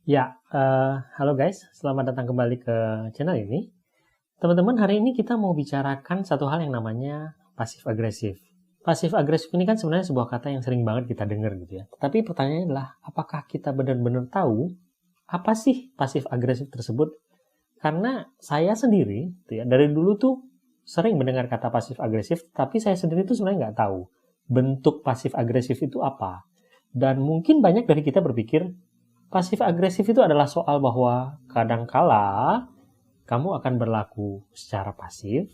Halo guys, selamat datang kembali ke channel ini. Teman-teman, hari ini kita mau bicarakan satu hal yang namanya pasif agresif. Pasif agresif ini kan sebenarnya sebuah kata yang sering banget kita dengar gitu ya. Tapi pertanyaannya adalah, apakah kita benar-benar tahu apa sih pasif agresif tersebut? Karena saya sendiri, gitu ya, dari dulu tuh sering mendengar kata pasif agresif, tapi saya sendiri tuh sebenarnya nggak tahu bentuk pasif agresif itu apa. Dan mungkin banyak dari kita berpikir, pasif agresif itu adalah soal bahwa kadangkala kamu akan berlaku secara pasif,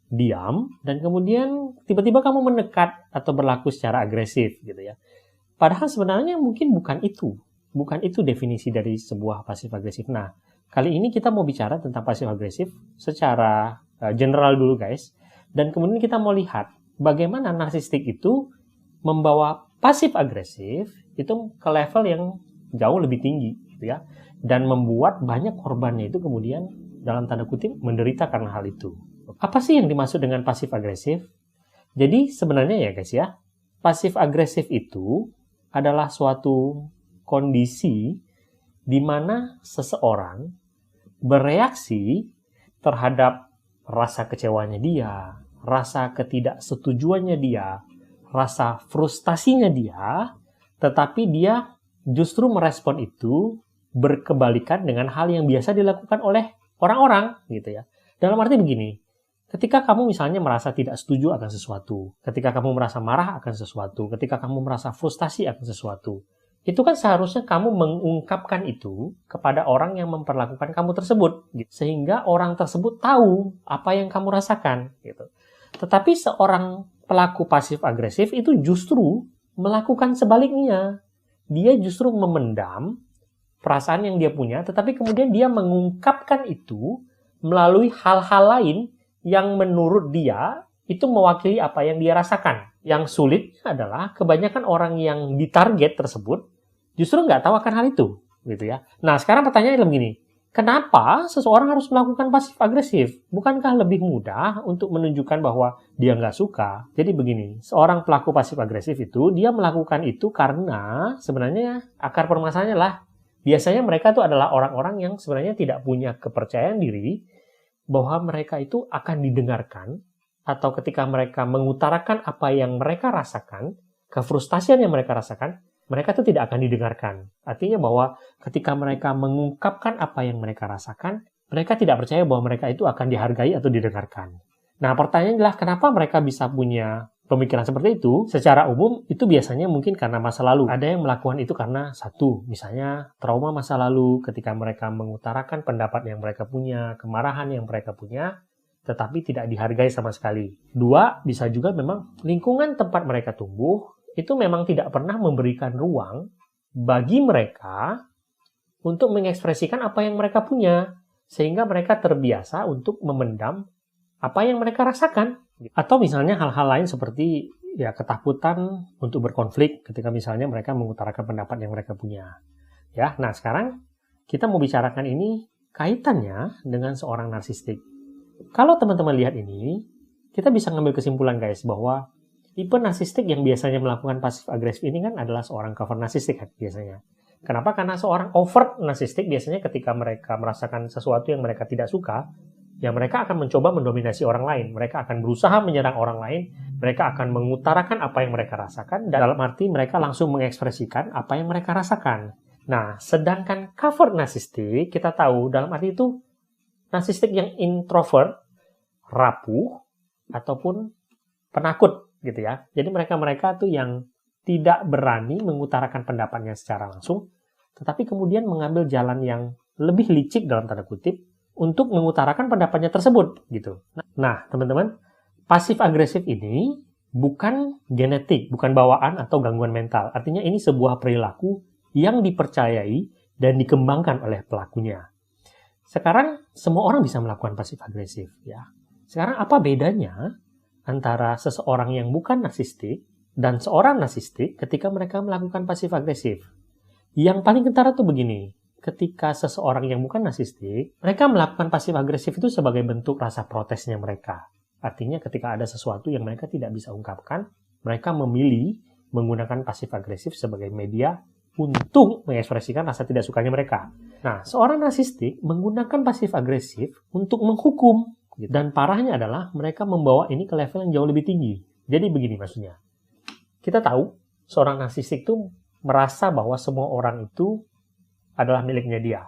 diam, dan kemudian tiba-tiba kamu mendekat atau berlaku secara agresif gitu ya. Padahal sebenarnya mungkin bukan itu. Bukan itu definisi dari sebuah pasif agresif. Nah, kali ini kita mau bicara tentang pasif agresif secara general dulu guys. Dan kemudian kita mau lihat bagaimana narsistik itu membawa pasif agresif itu ke level yang jauh lebih tinggi gitu ya, dan membuat banyak korbannya itu kemudian dalam tanda kutip menderita karena hal itu. Apa sih yang dimaksud dengan pasif agresif? Jadi sebenarnya ya guys ya, pasif agresif itu adalah suatu kondisi di mana seseorang bereaksi terhadap rasa kecewanya dia, rasa ketidaksetujuannya dia, rasa frustasinya dia, tetapi dia justru merespon itu berkebalikan dengan hal yang biasa dilakukan oleh orang-orang gitu ya. Dalam arti begini, ketika kamu misalnya merasa tidak setuju akan sesuatu, ketika kamu merasa marah akan sesuatu, ketika kamu merasa frustasi akan sesuatu, itu kan seharusnya kamu mengungkapkan itu kepada orang yang memperlakukan kamu tersebut, gitu. Sehingga orang tersebut tahu apa yang kamu rasakan gitu. Tetapi seorang pelaku pasif agresif itu justru melakukan sebaliknya. Dia justru memendam perasaan yang dia punya, tetapi kemudian dia mengungkapkan itu melalui hal-hal lain yang menurut dia itu mewakili apa yang dia rasakan. Yang sulit adalah kebanyakan orang yang ditarget tersebut justru nggak tahu akan hal itu, gitu ya. Nah, sekarang pertanyaannya adalah begini, kenapa seseorang harus melakukan pasif agresif? Bukankah lebih mudah untuk menunjukkan bahwa dia nggak suka? Jadi begini, seorang pelaku pasif agresif itu, dia melakukan itu karena sebenarnya akar permasalahannya lah, biasanya mereka itu adalah orang-orang yang sebenarnya tidak punya kepercayaan diri bahwa mereka itu akan didengarkan, atau ketika mereka mengutarakan apa yang mereka rasakan, kefrustasian yang mereka rasakan, mereka itu tidak akan didengarkan. Artinya bahwa ketika mereka mengungkapkan apa yang mereka rasakan, mereka tidak percaya bahwa mereka itu akan dihargai atau didengarkan. Nah, pertanyaannya adalah kenapa mereka bisa punya pemikiran seperti itu? Secara umum, itu biasanya mungkin karena masa lalu. Ada yang melakukan itu karena satu, misalnya trauma masa lalu ketika mereka mengutarakan pendapat yang mereka punya, kemarahan yang mereka punya, tetapi tidak dihargai sama sekali. Dua, bisa juga memang lingkungan tempat mereka tumbuh itu memang tidak pernah memberikan ruang bagi mereka untuk mengekspresikan apa yang mereka punya, sehingga mereka terbiasa untuk memendam apa yang mereka rasakan. Atau misalnya hal-hal lain seperti ya ketakutan untuk berkonflik ketika misalnya mereka mengutarakan pendapat yang mereka punya. Ya, nah sekarang kita mau bicarakan ini kaitannya dengan seorang narsistik. Kalau teman-teman lihat ini, kita bisa ngambil kesimpulan guys bahwa tipe narsistik yang biasanya melakukan pasif agresif ini kan adalah seorang covert narsistik kan, biasanya. Kenapa? Karena seorang overt narsistik biasanya ketika mereka merasakan sesuatu yang mereka tidak suka, ya mereka akan mencoba mendominasi orang lain. Mereka akan berusaha menyerang orang lain, mereka akan mengutarakan apa yang mereka rasakan, dan dalam arti mereka langsung mengekspresikan apa yang mereka rasakan. Nah, sedangkan covert narsistik, kita tahu dalam arti itu narsistik yang introvert, rapuh, ataupun penakut gitu ya. Jadi mereka tuh yang tidak berani mengutarakan pendapatnya secara langsung, tetapi kemudian mengambil jalan yang lebih licik dalam tanda kutip untuk mengutarakan pendapatnya tersebut gitu. Nah, teman-teman, pasif agresif ini bukan genetik, bukan bawaan atau gangguan mental. Artinya ini sebuah perilaku yang dipercayai dan dikembangkan oleh pelakunya. Sekarang semua orang bisa melakukan pasif agresif ya. Sekarang apa bedanya antara seseorang yang bukan narsistik dan seorang narsistik ketika mereka melakukan pasif agresif? Yang paling kentara tuh begini, ketika seseorang yang bukan narsistik, mereka melakukan pasif agresif itu sebagai bentuk rasa protesnya mereka. Artinya ketika ada sesuatu yang mereka tidak bisa ungkapkan, mereka memilih menggunakan pasif agresif sebagai media untuk mengekspresikan rasa tidak sukanya mereka. Nah, seorang narsistik menggunakan pasif agresif untuk menghukum. Dan parahnya adalah mereka membawa ini ke level yang jauh lebih tinggi. Jadi begini maksudnya. Kita tahu seorang narsistik itu merasa bahwa semua orang itu adalah miliknya dia.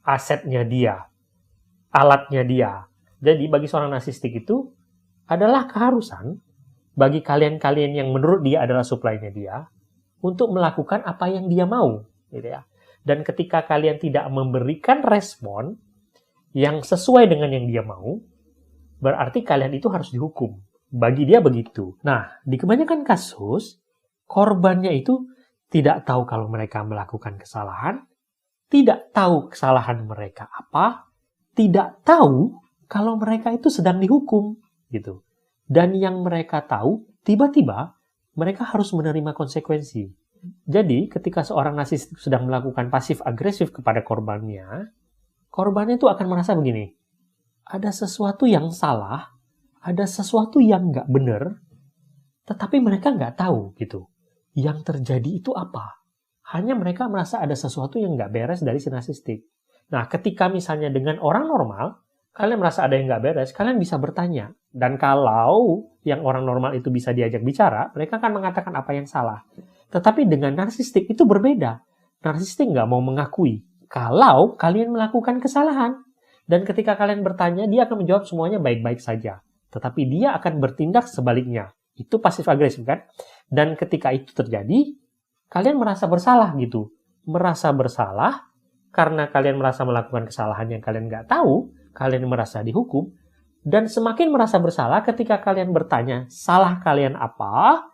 Asetnya dia. Alatnya dia. Jadi bagi seorang narsistik itu adalah keharusan bagi kalian-kalian yang menurut dia adalah supply-nya dia untuk melakukan apa yang dia mau, gitu ya. Dan ketika kalian tidak memberikan respon yang sesuai dengan yang dia mau, berarti kalian itu harus dihukum. Bagi dia begitu. Nah, di kebanyakan kasus, korbannya itu tidak tahu kalau mereka melakukan kesalahan, tidak tahu kesalahan mereka apa, tidak tahu kalau mereka itu sedang dihukum, gitu. Dan yang mereka tahu, tiba-tiba mereka harus menerima konsekuensi. Jadi, ketika seorang narsistik sedang melakukan pasif agresif kepada korbannya itu akan merasa begini, ada sesuatu yang salah, ada sesuatu yang nggak benar, tetapi mereka nggak tahu gitu. Yang terjadi itu apa? Hanya mereka merasa ada sesuatu yang nggak beres dari si narsistik. Nah, ketika misalnya dengan orang normal, kalian merasa ada yang nggak beres, kalian bisa bertanya. Dan kalau yang orang normal itu bisa diajak bicara, mereka akan mengatakan apa yang salah. Tetapi dengan narsistik itu berbeda. Narsistik nggak mau mengakui kalau kalian melakukan kesalahan. Dan ketika kalian bertanya, dia akan menjawab semuanya baik-baik saja. Tetapi dia akan bertindak sebaliknya. Itu pasif agresif kan? Dan ketika itu terjadi, kalian merasa bersalah gitu. Merasa bersalah karena kalian merasa melakukan kesalahan yang kalian nggak tahu, kalian merasa dihukum, dan semakin merasa bersalah ketika kalian bertanya, salah kalian apa?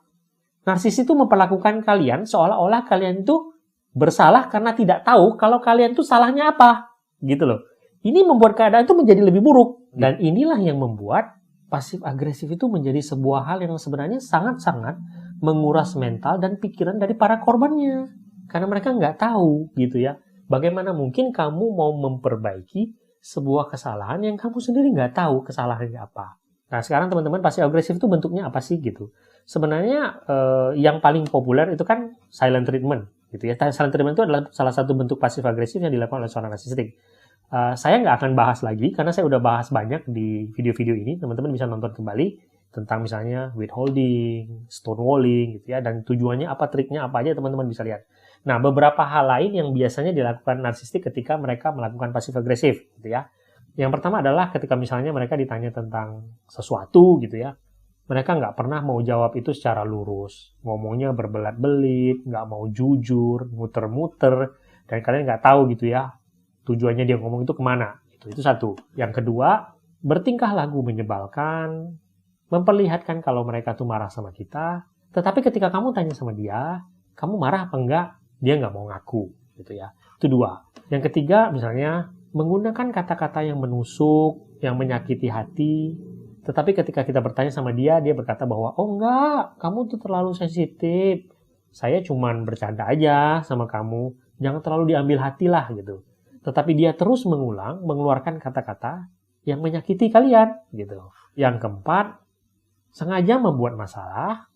Narsis itu memperlakukan kalian seolah-olah kalian itu bersalah karena tidak tahu kalau kalian itu salahnya apa. Gitu loh. Ini membuat keadaan itu menjadi lebih buruk. Dan inilah yang membuat pasif agresif itu menjadi sebuah hal yang sebenarnya sangat-sangat menguras mental dan pikiran dari para korbannya. Karena mereka nggak tahu gitu ya. Bagaimana mungkin kamu mau memperbaiki sebuah kesalahan yang kamu sendiri nggak tahu kesalahannya apa. Nah, sekarang teman-teman pasif agresif itu bentuknya apa sih gitu. Sebenarnya yang paling populer itu kan silent treatment gitu ya. Silent treatment itu adalah salah satu bentuk pasif agresif yang dilakukan oleh seorang narsistik. Saya nggak akan bahas lagi karena saya udah bahas banyak di video-video ini. Teman-teman bisa nonton kembali tentang misalnya withholding, stonewalling gitu ya, dan tujuannya apa, triknya apa aja teman-teman bisa lihat. Nah, beberapa hal lain yang biasanya dilakukan narsistik ketika mereka melakukan pasif agresif, gitu ya. Yang pertama adalah ketika misalnya mereka ditanya tentang sesuatu, gitu ya. Mereka nggak pernah mau jawab itu secara lurus. Ngomongnya berbelat-belit, nggak mau jujur, muter-muter, dan kalian nggak tahu gitu ya, tujuannya dia ngomong itu kemana. Itu satu. Yang kedua, bertingkah laku menyebalkan, memperlihatkan kalau mereka tuh marah sama kita, tetapi ketika kamu tanya sama dia, kamu marah apa enggak? Dia nggak mau ngaku, gitu ya. Itu dua. Yang ketiga, misalnya, menggunakan kata-kata yang menusuk, yang menyakiti hati, tetapi ketika kita bertanya sama dia, dia berkata bahwa, oh enggak, kamu tuh terlalu sensitif. Saya cuman bercanda aja sama kamu, jangan terlalu diambil hati lah, gitu. Tetapi dia terus mengulang, mengeluarkan kata-kata yang menyakiti kalian, gitu. Yang keempat, sengaja membuat masalah,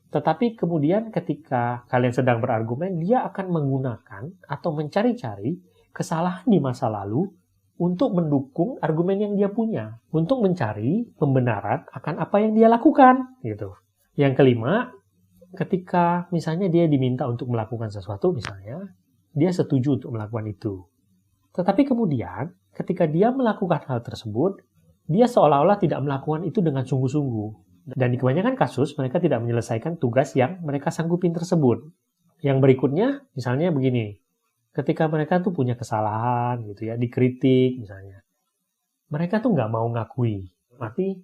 tetapi kemudian ketika kalian sedang berargumen, dia akan menggunakan atau mencari-cari kesalahan di masa lalu untuk mendukung argumen yang dia punya. Untuk mencari pembenaran akan apa yang dia lakukan. Gitu. Yang kelima, ketika misalnya dia diminta untuk melakukan sesuatu, misalnya, dia setuju untuk melakukan itu. Tetapi kemudian, ketika dia melakukan hal tersebut, dia seolah-olah tidak melakukan itu dengan sungguh-sungguh. Dan di kebanyakan kasus, mereka tidak menyelesaikan tugas yang mereka sanggupin tersebut. Yang berikutnya, misalnya begini. Ketika mereka tuh punya kesalahan, gitu ya, dikritik misalnya. Mereka tuh nggak mau ngakui. Berarti,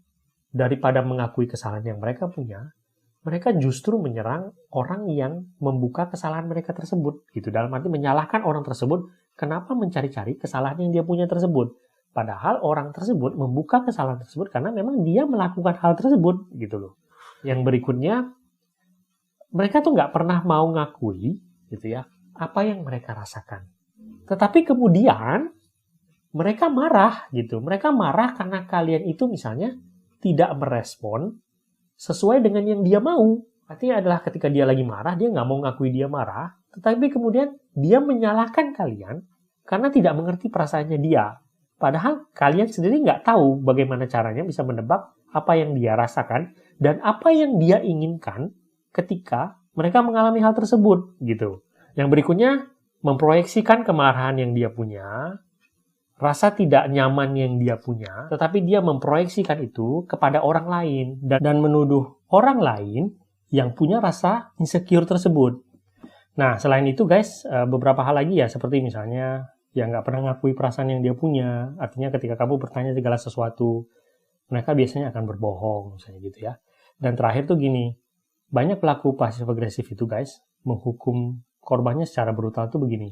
daripada mengakui kesalahan yang mereka punya, mereka justru menyerang orang yang membuka kesalahan mereka tersebut. Gitu. Dalam arti menyalahkan orang tersebut, kenapa mencari-cari kesalahan yang dia punya tersebut. Padahal orang tersebut membuka kesalahan tersebut karena memang dia melakukan hal tersebut gitu loh. Yang berikutnya, mereka tuh nggak pernah mau ngakui gitu ya apa yang mereka rasakan. Tetapi kemudian mereka marah gitu. Mereka marah karena kalian itu misalnya tidak merespon sesuai dengan yang dia mau Artinya adalah ketika dia lagi marah, dia nggak mau ngakui dia marah, tetapi kemudian dia menyalahkan kalian karena tidak mengerti perasaannya dia. Padahal kalian sendiri nggak tahu bagaimana caranya bisa menebak apa yang dia rasakan dan apa yang dia inginkan ketika mereka mengalami hal tersebut gitu. Yang berikutnya, memproyeksikan kemarahan yang dia punya, rasa tidak nyaman yang dia punya, tetapi dia memproyeksikan itu kepada orang lain dan menuduh orang lain yang punya rasa insecure tersebut. Nah, selain itu guys, beberapa hal lagi ya, seperti misalnya yang nggak pernah ngakui perasaan yang dia punya. Artinya ketika kamu bertanya segala sesuatu, mereka biasanya akan berbohong, misalnya gitu ya. Dan terakhir tuh gini, banyak pelaku pasif agresif itu guys, menghukum korbannya secara brutal tuh begini.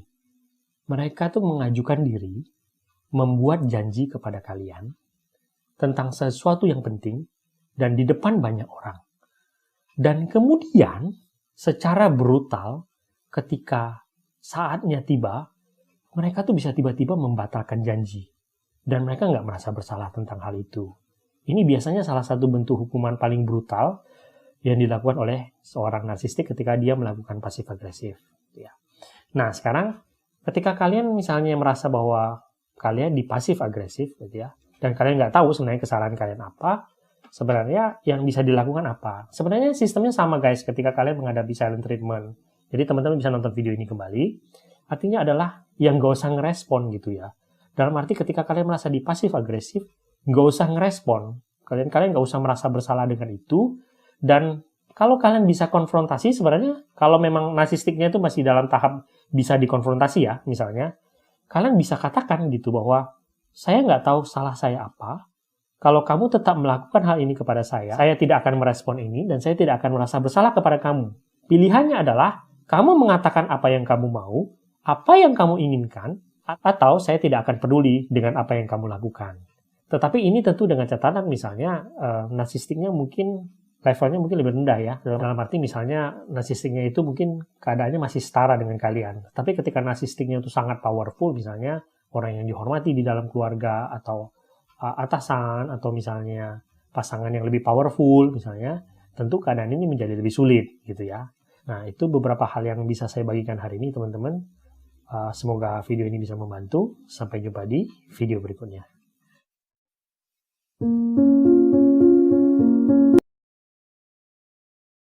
Mereka tuh mengajukan diri, membuat janji kepada kalian tentang sesuatu yang penting dan di depan banyak orang. Dan kemudian secara brutal ketika saatnya tiba, mereka tuh bisa tiba-tiba membatalkan janji. Dan mereka nggak merasa bersalah tentang hal itu. Ini biasanya salah satu bentuk hukuman paling brutal yang dilakukan oleh seorang narsistik ketika dia melakukan pasif agresif. Nah, sekarang ketika kalian misalnya merasa bahwa kalian di pasif agresif, gitu ya, dan kalian nggak tahu sebenarnya kesalahan kalian apa, sebenarnya yang bisa dilakukan apa? Sebenarnya sistemnya sama guys ketika kalian menghadapi silent treatment. Jadi teman-teman bisa nonton video ini kembali. Artinya adalah yang nggak usah ngerespon gitu ya. Dalam arti ketika kalian merasa di pasif agresif, nggak usah ngerespon. Kalian nggak usah merasa bersalah dengan itu. Dan kalau kalian bisa konfrontasi, sebenarnya kalau memang narsistiknya itu masih dalam tahap bisa dikonfrontasi ya, misalnya, kalian bisa katakan gitu bahwa saya nggak tahu salah saya apa. Kalau kamu tetap melakukan hal ini kepada saya tidak akan merespon ini dan saya tidak akan merasa bersalah kepada kamu. Pilihannya adalah kamu mengatakan apa yang kamu mau, apa yang kamu inginkan, atau saya tidak akan peduli dengan apa yang kamu lakukan. Tetapi ini tentu dengan catatan misalnya narsistiknya mungkin levelnya mungkin lebih rendah ya. Dalam arti misalnya narsistiknya itu mungkin keadaannya masih setara dengan kalian. Tapi ketika narsistiknya itu sangat powerful, misalnya orang yang dihormati di dalam keluarga atau atasan atau misalnya pasangan yang lebih powerful misalnya, tentu keadaan ini menjadi lebih sulit gitu ya. Nah, itu beberapa hal yang bisa saya bagikan hari ini teman-teman. Semoga video ini bisa membantu. Sampai jumpa di video berikutnya.